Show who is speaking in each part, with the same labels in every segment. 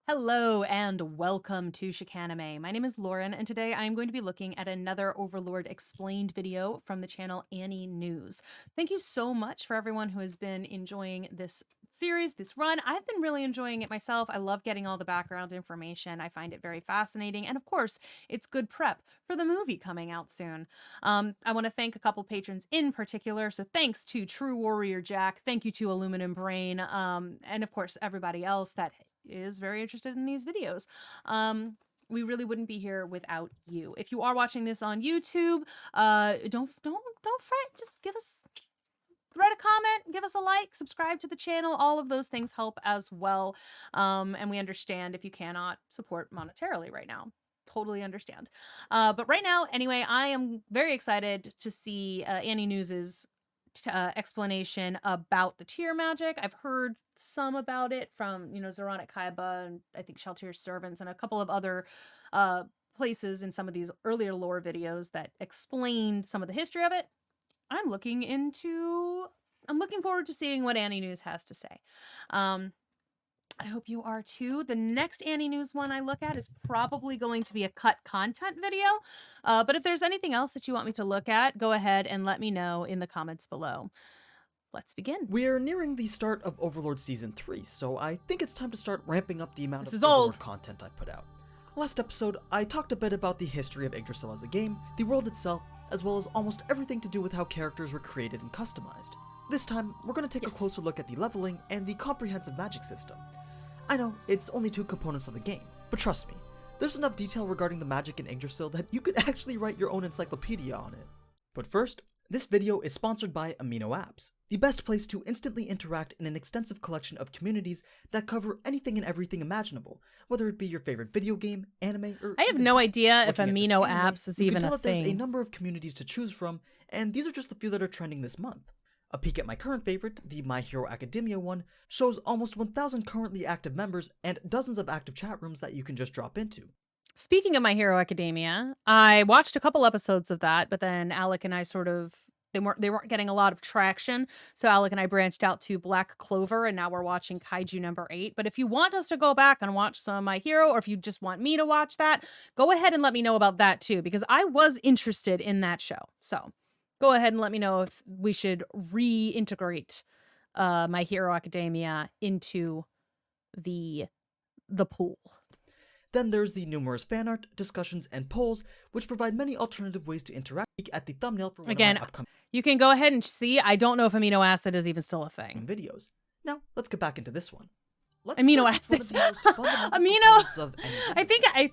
Speaker 1: Hello and welcome to Chicanime. My name is Lauren, and today I'm going to be looking at another Overlord explained video from the channel AniNews. Thank you so much for everyone who has been enjoying this series, this run. I've been really enjoying it myself. I love getting all the background information. I find it very fascinating, and of course, it's good prep for the movie coming out soon. I want to thank a couple patrons in particular. So thanks to True Warrior Jack, thank you to Aluminum Brain, and of course everybody else that is very interested in these videos. We really wouldn't be here without you. If you are watching this on YouTube, don't fret. Just write a comment, give us a like, subscribe to the channel. All of those things help as well. And we understand if you cannot support monetarily right now. Totally understand. But right now, anyway, I am very excited to see AniNews's explanation about the tier magic. I've heard some about it from, Zoronic Kaiba and I think Sheltier's Servants and a couple of other places in some of these earlier lore videos that explained some of the history of it. I'm looking forward to seeing what AniNews has to say. I hope you are too. The next AniNews one I look at is probably going to be a cut content video. But if there's anything else that you want me to look at, go ahead and let me know in the comments below. Let's begin.
Speaker 2: We're nearing the start of Overlord Season 3, so I think it's time to start ramping up the amount
Speaker 1: of
Speaker 2: Overlord content I put out. Last episode, I talked a bit about the history of Yggdrasil as a game, the world itself, as well as almost everything to do with how characters were created and customized. This time, we're going to take a closer look at the leveling and the comprehensive magic system. I know, it's only 2 components of the game, but trust me, there's enough detail regarding the magic in Yggdrasil that you could actually write your own encyclopedia on it. But first, this video is sponsored by Amino Apps, the best place to instantly interact in an extensive collection of communities that cover anything and everything imaginable, whether it be your favorite video game, anime, or
Speaker 1: I have no idea if Amino Apps is even a thing.
Speaker 2: There's a number of communities to choose from, and these are just the few that are trending this month. A peek at my current favorite, the My Hero Academia one, shows almost 1,000 currently active members and dozens of active chat rooms that you can just drop into.
Speaker 1: Speaking of My Hero Academia, I watched a couple episodes of that, but then Alec and I they weren't getting a lot of traction, so Alec and I branched out to Black Clover, and now we're watching Kaiju number 8. But if you want us to go back and watch some My Hero, or if you just want me to watch that, go ahead and let me know about that too, because I was interested in that show. So go ahead and let me know if we should reintegrate My Hero Academia into the pool.
Speaker 2: Then there's the numerous fan art, discussions, and polls, which provide many alternative ways to interact. At the thumbnail for one of my upcoming
Speaker 1: you can go ahead and see. I don't know if amino acid is even still a thing.
Speaker 2: Videos. Now, let's get back into this one.
Speaker 1: Amino acids. I think I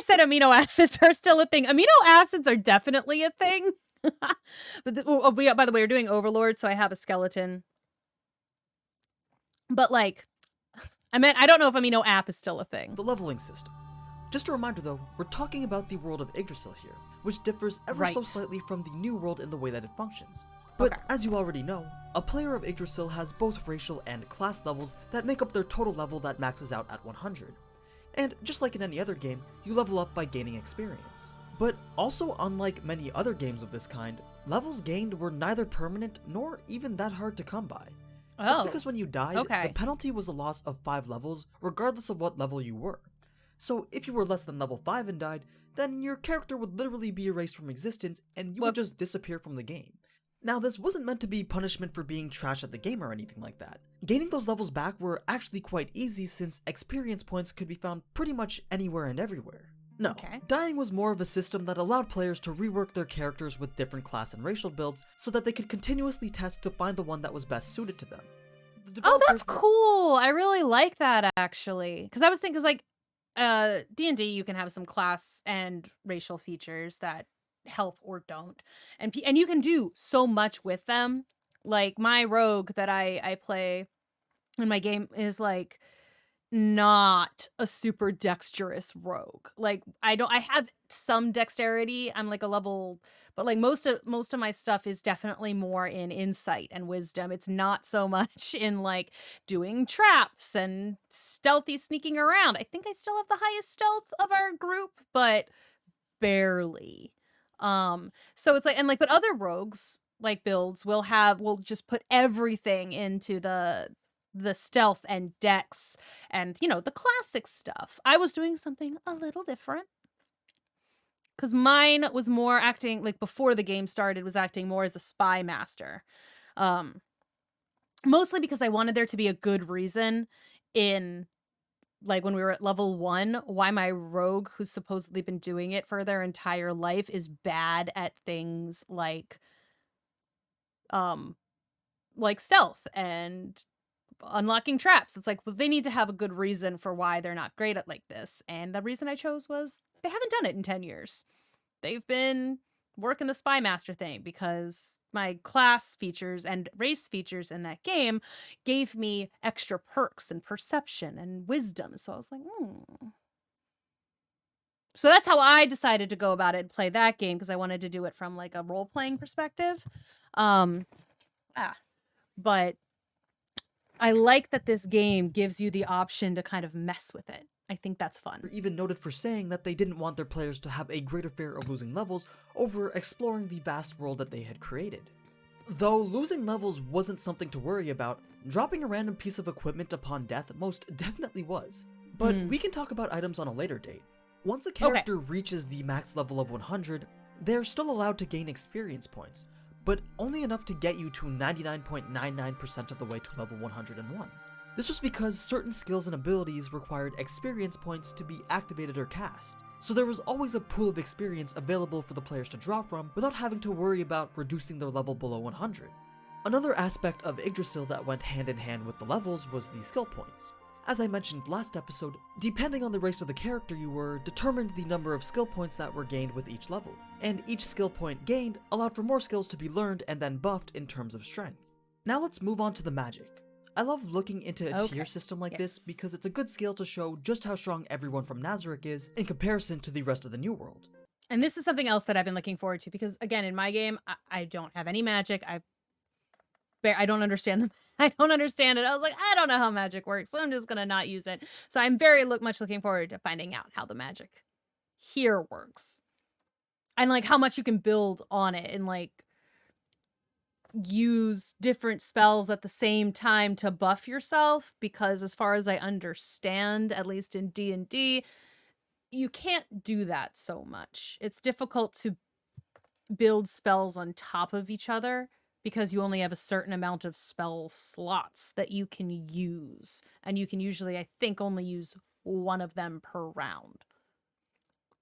Speaker 1: said amino acids are still a thing. Amino acids are definitely a thing. But by the way, we're doing Overlord, so I have a skeleton. But I don't know if amino app is still a thing.
Speaker 2: The leveling system. Just a reminder though, we're talking about the world of Yggdrasil here, which differs ever so slightly from the new world in the way that it functions. But as you already know, a player of Yggdrasil has both racial and class levels that make up their total level that maxes out at 100. And just like in any other game, you level up by gaining experience. But also, unlike many other games of this kind, levels gained were neither permanent nor even that hard to come by. That's because when you died, the penalty was a loss of 5 levels, regardless of what level you were. So if you were less than level 5 and died, then your character would literally be erased from existence and you would just disappear from the game. Now, this wasn't meant to be punishment for being trash at the game or anything like that. Gaining those levels back were actually quite easy since experience points could be found pretty much anywhere and everywhere. No, dying was more of a system that allowed players to rework their characters with different class and racial builds so that they could continuously test to find the one that was best suited to them.
Speaker 1: Oh, that's cool. I really like that, actually. Because I was thinking, D&D, you can have some class and racial features that help or don't. And you can do so much with them. Like, my rogue that I play in my game is, not a super dexterous rogue. I have some dexterity. I'm a level, but most of my stuff is definitely more in insight and wisdom. It's not so much in doing traps and stealthy sneaking around. I think I still have the highest stealth of our group, but barely. So it's but other rogues builds will just put everything into the the stealth and dex and, you know, the classic stuff. I was doing something a little different. Because mine was more acting, like, before the game started, was acting more as a spy master. Um, Mostly because I wanted there to be a good reason in, like, when we were at level 1, why my rogue, who's supposedly been doing it for their entire life, is bad at things um, like stealth and unlocking traps. It's like, well, they need to have a good reason for why they're not great at like this. And the reason I chose was they haven't done it in 10 years. They've been working the spy master thing because my class features and race features in that game gave me extra perks and perception and wisdom. So I was like, So that's how I decided to go about it and play that game, because I wanted to do it from like a role-playing perspective. But I like that this game gives you the option to kind of mess with it. I think that's fun.
Speaker 2: They're even noted for saying that they didn't want their players to have a greater fear of losing levels over exploring the vast world that they had created. Though losing levels wasn't something to worry about, dropping a random piece of equipment upon death most definitely was. But we can talk about items on a later date. Once a character reaches the max level of 100, they're still allowed to gain experience points, but only enough to get you to 99.99% of the way to level 101. This was because certain skills and abilities required experience points to be activated or cast, so there was always a pool of experience available for the players to draw from without having to worry about reducing their level below 100. Another aspect of Yggdrasil that went hand in hand with the levels was the skill points. As I mentioned last episode, depending on the race of the character you were determined the number of skill points that were gained with each level, and each skill point gained allowed for more skills to be learned and then buffed in terms of strength. Now let's move on to the magic. I love looking into a tier system like this because it's a good scale to show just how strong everyone from Nazarick is in comparison to the rest of the New World.
Speaker 1: And this is something else that I've been looking forward to because, again, in my game, I don't have any magic. I don't understand them. I don't understand it. I was like, I don't know how magic works, so I'm just going to not use it. So I'm very much looking forward to finding out how the magic here works. And, like, how much you can build on it and, like, use different spells at the same time to buff yourself, because as far as I understand, at least in D&D, you can't do that so much. It's difficult to build spells on top of each other because you only have a certain amount of spell slots that you can use, and you can usually, I think, only use one of them per round.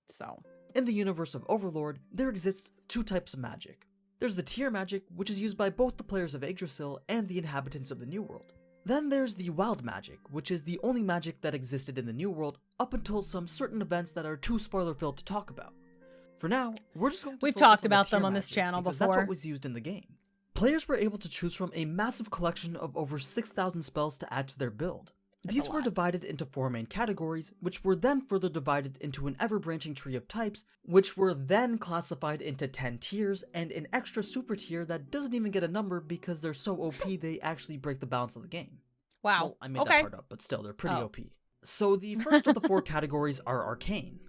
Speaker 1: So
Speaker 2: in the universe of Overlord, there exists two types of magic. There's the tier magic, which is used by both the players of Yggdrasil and the inhabitants of the New World. Then there's the wild magic, which is the only magic that existed in the New World up until some certain events that are too spoiler-filled to talk about. For now, we're just going to
Speaker 1: We've
Speaker 2: focus
Speaker 1: talked
Speaker 2: on the
Speaker 1: about
Speaker 2: tier
Speaker 1: them on this
Speaker 2: magic,
Speaker 1: channel
Speaker 2: because
Speaker 1: before.
Speaker 2: That's what was used in the game. Players were able to choose from a massive collection of over 6,000 spells to add to their build. These were divided into 4 main categories, which were then further divided into an ever-branching tree of types, which were then classified into 10 tiers, and an extra super tier that doesn't even get a number because they're so OP they actually break the balance of the game.
Speaker 1: Wow.
Speaker 2: Well, I made that part up, but still, they're pretty OP. So the first of the 4 categories are Arcane.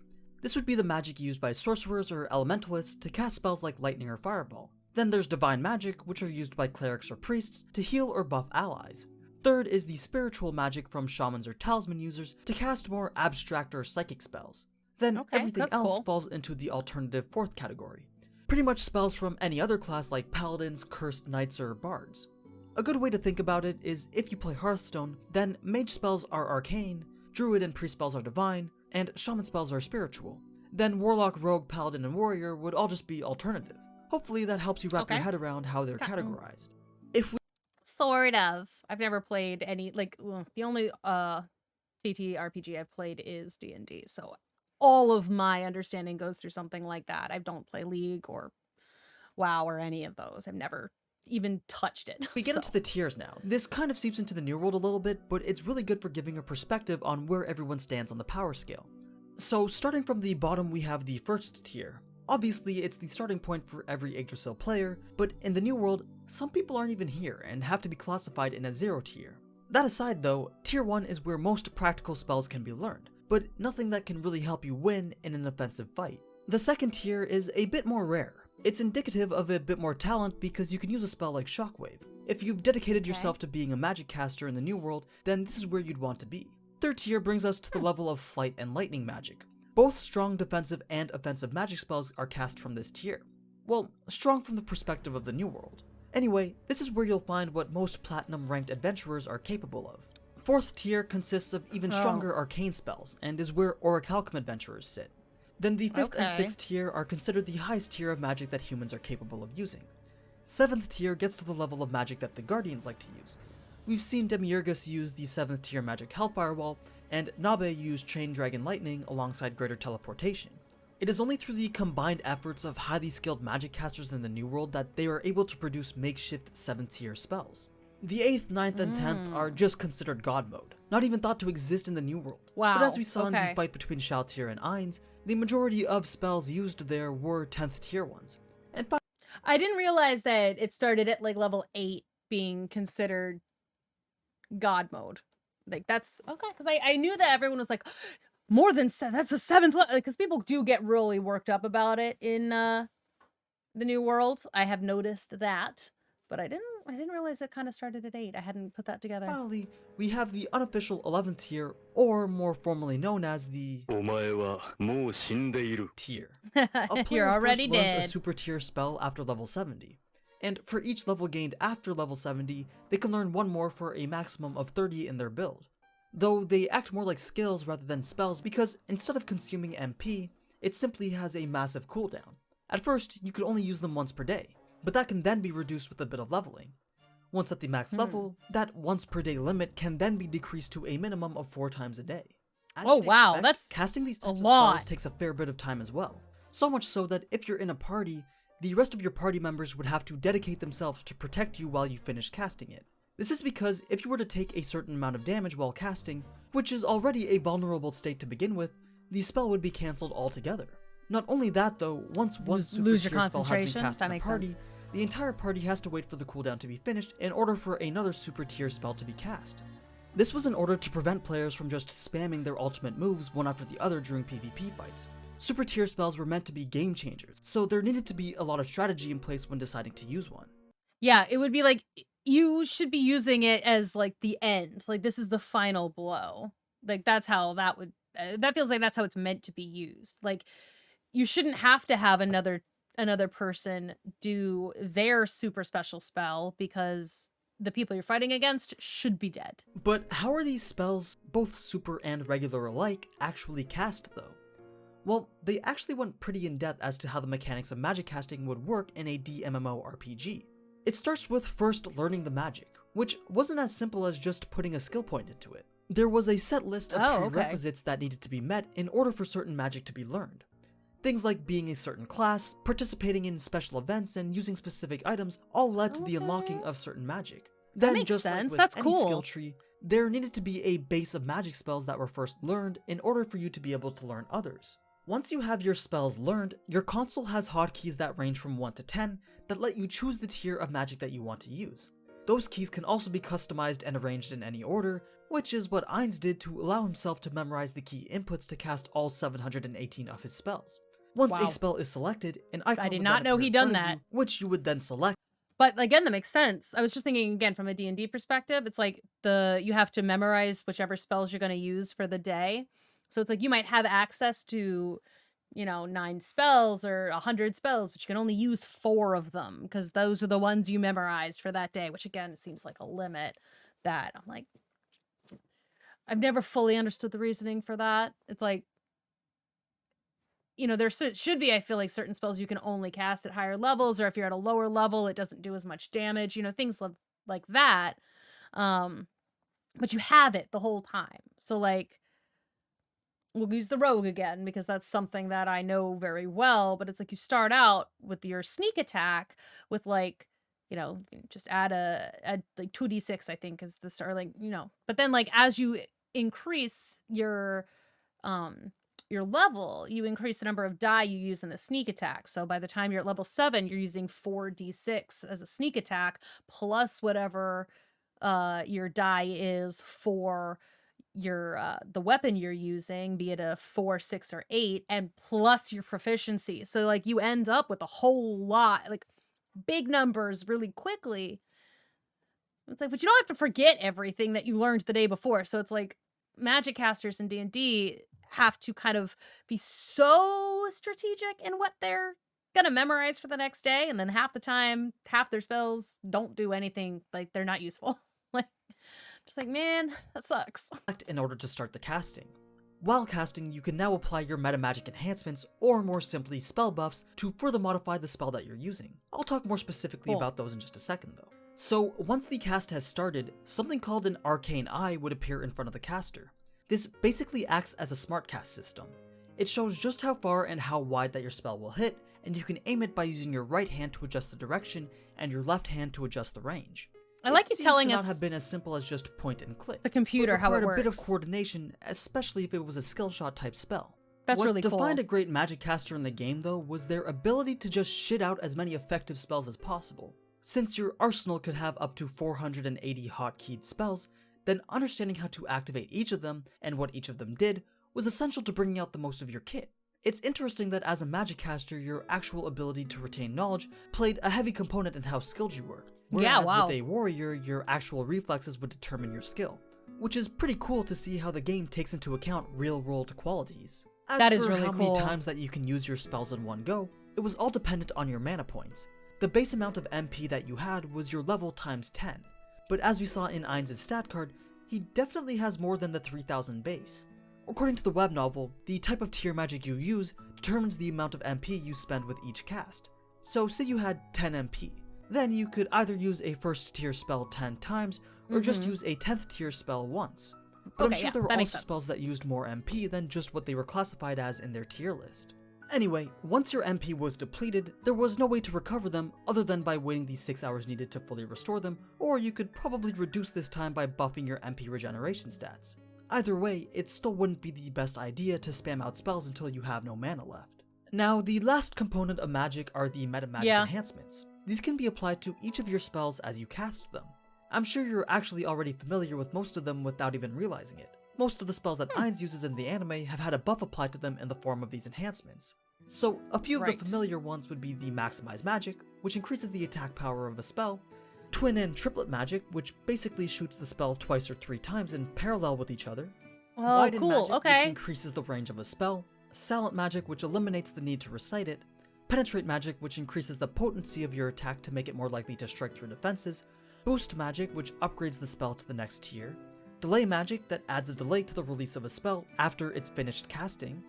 Speaker 2: This would be the magic used by sorcerers or elementalists to cast spells like lightning or fireball. Then there's Divine Magic, which are used by clerics or priests to heal or buff allies. Third is the spiritual magic from shamans or talisman users to cast more abstract or psychic spells. Then everything else falls into the alternative 4th category. Pretty much spells from any other class like paladins, cursed knights, or bards. A good way to think about it is if you play Hearthstone, then mage spells are arcane, druid and priest spells are divine, and shaman spells are spiritual. Then warlock, rogue, paladin, and warrior would all just be alternative. Hopefully that helps you wrap your head around how they're categorized.
Speaker 1: Sort of. I've never played any, like, the only TTRPG I've played is D&D, so all of my understanding goes through something like that. I don't play League or WoW or any of those. I've never even touched it.
Speaker 2: We get into the tiers now. This kind of seeps into the New World a little bit, but it's really good for giving a perspective on where everyone stands on the power scale. So starting from the bottom, we have the first tier. Obviously, it's the starting point for every Yggdrasil player, but in the New World, some people aren't even here and have to be classified in a 0 tier. That aside though, tier 1 is where most practical spells can be learned, but nothing that can really help you win in an offensive fight. The second tier is a bit more rare. It's indicative of a bit more talent because you can use a spell like Shockwave. If you've dedicated yourself to being a magic caster in the New World, then this is where you'd want to be. Third tier brings us to the level of Flight and Lightning magic. Both strong defensive and offensive magic spells are cast from this tier. Well, strong from the perspective of the New World. Anyway, this is where you'll find what most Platinum ranked adventurers are capable of. Fourth tier consists of even stronger arcane spells, and is where Orichalcum adventurers sit. Then the 5th and 6th tier are considered the highest tier of magic that humans are capable of using. 7th tier gets to the level of magic that the Guardians like to use. We've seen Demiurgus use the 7th tier magic Hellfire Wall, and Nabe use Chain Dragon Lightning alongside Greater Teleportation. It is only through the combined efforts of highly skilled magic casters in the New World that they are able to produce makeshift 7th tier spells. The 8th, 9th, and 10th are just considered God mode, not even thought to exist in the New World.
Speaker 1: Wow.
Speaker 2: But as we saw in the fight between Shalltear and Ainz, the majority of spells used there were 10th tier ones. And
Speaker 1: I didn't realize that it started at like level 8 being considered God mode. Like that's okay, because I knew that everyone was like, more than that's the 7th level, because people do get really worked up about it in the New World. I have noticed that, but I didn't realize it kind of started at 8. I hadn't put that together.
Speaker 2: Finally, we have the unofficial 11th tier, or more formally known as the tier. A player
Speaker 1: You're already
Speaker 2: first learns
Speaker 1: dead.
Speaker 2: a super tier spell after level 70. And for each level gained after level 70, they can learn one more for a maximum of 30 in their build. Though they act more like skills rather than spells because instead of consuming MP, it simply has a massive cooldown. At first, you could only use them once per day, but that can then be reduced with a bit of leveling. Once at the max level, that once per day limit can then be decreased to a minimum of 4 times a day. As
Speaker 1: Oh
Speaker 2: you'd
Speaker 1: wow,
Speaker 2: expect,
Speaker 1: that's
Speaker 2: casting these types
Speaker 1: a
Speaker 2: of
Speaker 1: lot.
Speaker 2: spells takes a fair bit of time as well. So much so that if you're in a party, the rest of your party members would have to dedicate themselves to protect you while you finish casting it. This is because if you were to take a certain amount of damage while casting, which is already a vulnerable state to begin with, the spell would be cancelled altogether. Not only that though, once one super
Speaker 1: lose your
Speaker 2: tier spell has been
Speaker 1: concentration.
Speaker 2: cast
Speaker 1: That
Speaker 2: in a
Speaker 1: makes
Speaker 2: party,
Speaker 1: sense.
Speaker 2: the entire party has to wait for the cooldown to be finished in order for another super tier spell to be cast. This was in order to prevent players from just spamming their ultimate moves one after the other during PvP fights. Super tier spells were meant to be game changers, so there needed to be a lot of strategy in place when deciding to use one.
Speaker 1: Yeah, it would be like you should be using it as like the end. Like this is the final blow. Like that's how that would that feels like that's how it's meant to be used. Like you shouldn't have to have another person do their super special spell because the people you're fighting against should be dead.
Speaker 2: But how are these spells, both super and regular alike, actually cast though? Well, they actually went pretty in depth as to how the mechanics of magic casting would work in a DMMORPG. It starts with first learning the magic, which wasn't as simple as just putting a skill point into it. There was a set list of prerequisites that needed to be met in order for certain magic to be learned. Things like being a certain class, participating in special events, and using specific items all led to the unlocking of certain magic. Then,
Speaker 1: makes
Speaker 2: just
Speaker 1: sense.
Speaker 2: like with
Speaker 1: That's
Speaker 2: any
Speaker 1: cool.
Speaker 2: skill tree, there needed to be a base of magic spells that were first learned in order for you to be able to learn others. Once you have your spells learned, your console has hotkeys that range from 1 to 10 that let you choose the tier of magic that you want to use. Those keys can also be customized and arranged in any order, which is what Ainz did to allow himself to memorize the key inputs to cast all 718 of his spells. Once a spell is selected, an icon
Speaker 1: I did
Speaker 2: would
Speaker 1: not
Speaker 2: then
Speaker 1: know
Speaker 2: appear
Speaker 1: he'd
Speaker 2: in front
Speaker 1: done
Speaker 2: of
Speaker 1: that.
Speaker 2: you, which you would then select.
Speaker 1: But again, that makes sense. I was just thinking again from a D&D perspective, it's like you have to memorize whichever spells you're going to use for the day. So it's like you might have access to 9 spells or 100 spells, but you can only use 4 of them because those are the ones you memorized for that day, which again seems like a limit that I'm like, I've never fully understood the reasoning for that. It's like, there should be, I feel like, certain spells you can only cast at higher levels, or if you're at a lower level, it doesn't do as much damage, things like that. But you have it the whole time. So like, we'll use the rogue again because that's something that I know very well, but it's like you start out with your sneak attack with like, just add like 2d6, I think is the start, like, but then like as you increase your level, you increase the number of die you use in the sneak attack. So by the time you're at level 7, you're using 4d6 as a sneak attack plus whatever your die is for your the weapon you're using, be it a 4, 6, or 8, and plus your proficiency. So like you end up with a whole lot, like big numbers really quickly. It's like, but you don't have to forget everything that you learned the day before. So it's like magic casters in D&D have to kind of be so strategic in what they're gonna memorize for the next day, and then half the time, half their spells don't do anything, like they're not useful. Like, just like, man, that sucks.
Speaker 2: In order to start the casting. While casting, you can now apply your meta magic enhancements, or more simply spell buffs, to further modify the spell that you're using. I'll talk more specifically about those in just a second though. So once the cast has started, something called an arcane eye would appear in front of the caster. This basically acts as a smart cast system. It shows just how far and how wide that your spell will hit, and you can aim it by using your right hand to adjust the direction and your left hand to adjust the range.
Speaker 1: I like you telling us
Speaker 2: not have been as simple as just point and click.
Speaker 1: The computer, how it works.
Speaker 2: A bit of coordination, especially if it was a skill shot type spell.
Speaker 1: That's really cool.
Speaker 2: What defined a great magic caster in the game though was their ability to just shit out as many effective spells as possible. Since your arsenal could have up to 480 hotkeyed spells, then understanding how to activate each of them and what each of them did was essential to bringing out the most of your kit. It's interesting that as a magic caster, your actual ability to retain knowledge played a heavy component in how skilled you were. Whereas with a warrior, your actual reflexes would determine your skill. Which is pretty cool to see how the game takes into account real-world qualities. That is really cool. As for how many times that you can use your spells in one go, it was all dependent on your mana points. The base amount of MP that you had was your level times 10. But as we saw in Ainz's stat card, he definitely has more than the 3000 base. According to the web novel, the type of tier magic you use determines the amount of MP you spend with each cast. So say you had 10 MP, then you could either use a first tier spell 10 times, or just use a 10th tier spell once. But I'm sure there were also spells that used more MP than just what they were classified as in their tier list. Anyway, once your MP was depleted, there was no way to recover them other than by waiting the 6 hours needed to fully restore them, or you could probably reduce this time by buffing your MP regeneration stats. Either way, it still wouldn't be the best idea to spam out spells until you have no mana left. Now, the last component of magic are the meta magic enhancements. These can be applied to each of your spells as you cast them. I'm sure you're actually already familiar with most of them without even realizing it. Most of the spells that Ainz uses in the anime have had a buff applied to them in the form of these enhancements. So, a few of the familiar ones would be the Maximize Magic, which increases the attack power of a spell, Twin and Triplet Magic, which basically shoots the spell twice or 3 times in parallel with each other, Widen Magic, which increases the range of a spell, Silent Magic, which eliminates the need to recite it, Penetrate Magic, which increases the potency of your attack to make it more likely to strike through defenses, Boost Magic, which upgrades the spell to the next tier, Delay Magic, that adds a delay to the release of a spell after it's finished casting,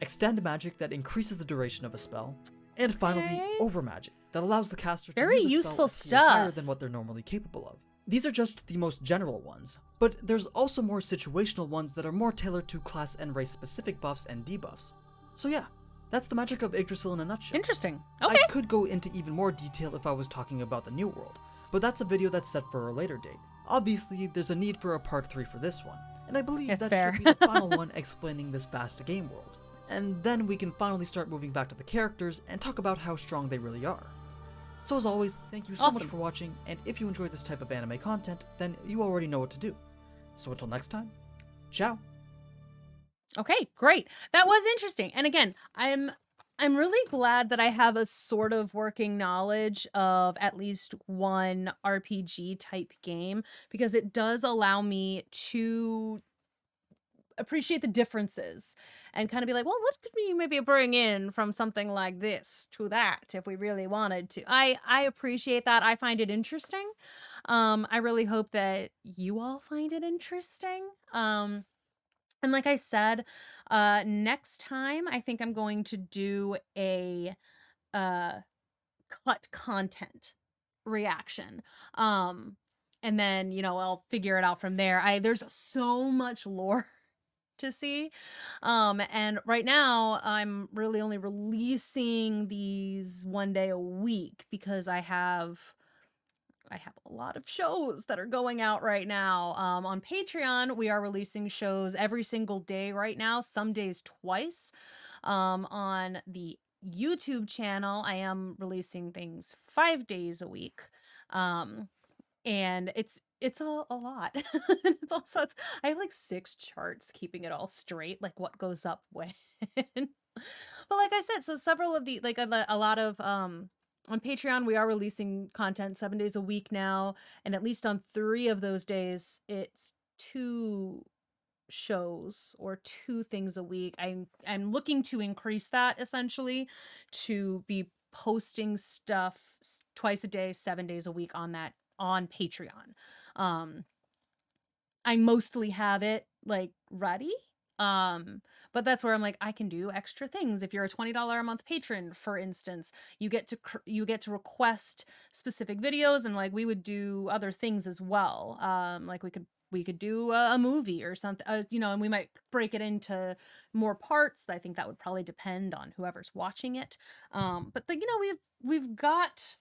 Speaker 2: Extend Magic, that increases the duration of a spell, and finally, Over Magic, that allows the caster to use a spell higher than what they're normally capable of. These are just the most general ones, but there's also more situational ones that are more tailored to class and race specific buffs and debuffs. So yeah, that's the magic of Yggdrasil in a nutshell.
Speaker 1: Interesting. Okay.
Speaker 2: I could go into even more detail if I was talking about the New World, but that's a video that's set for a later date. Obviously, there's a need for a part 3 for this one, and I believe that should be the final one explaining this vast game world. And then we can finally start moving back to the characters and talk about how strong they really are. So as always, thank you so much for watching, and if you enjoy this type of anime content, then you already know what to do. So until next time, ciao!
Speaker 1: Okay, great. That was interesting. And again, I'm really glad that I have a sort of working knowledge of at least one RPG type game, because it does allow me to appreciate the differences and kind of be like, well, what could we maybe bring in from something like this to that if we really wanted to? I appreciate that. I find it interesting. I really hope that you all find it interesting. And like I said, next time I think I'm going to do a cut content reaction. And then, you know, I'll figure it out from there. There's so much lore to see. And right now I'm really only releasing these one day a week because I have a lot of shows that are going out right now. On Patreon, we are releasing shows every single day right now, some days twice. On the YouTube channel, I am releasing things 5 days a week. And it's a lot. It's also, I have like 6 charts keeping it all straight, like what goes up when. But like I said, so several of the, like a lot of On Patreon, we are releasing content 7 days a week now, and at least on 3 of those days, it's 2 shows or 2 things a week. I'm looking to increase that essentially to be posting stuff twice a day, 7 days a week on Patreon. I mostly have it like ready. But that's where I'm like, I can do extra things. If you're a $20 a month patron, for instance, you get to request specific videos, and like we would do other things as well. Like we could do a movie or something, you know, and we might break it into more parts. I think that would probably depend on whoever's watching it. But you know, we've got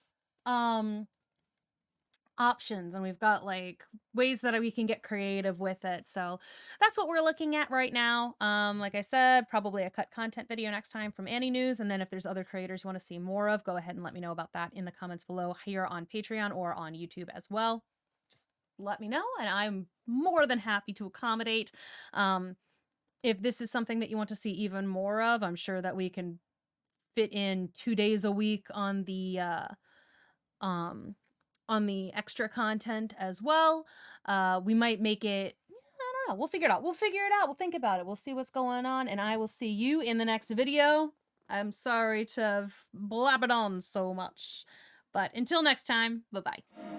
Speaker 1: options, and we've got like ways that we can get creative with it. So that's what we're looking at right now. Like I said, probably a cut content video next time from AniNews, and then if there's other creators you want to see more of, go ahead and let me know about that in the comments below here on Patreon or on YouTube as well. Just let me know, and I'm more than happy to accommodate. If this is something that you want to see even more of, I'm sure that we can fit in 2 days a week on the extra content as well. We might make it, I don't know, we'll figure it out. We'll figure it out. We'll think about it. We'll see what's going on, and I will see you in the next video. I'm sorry to have blabbered on so much, but until next time, bye-bye.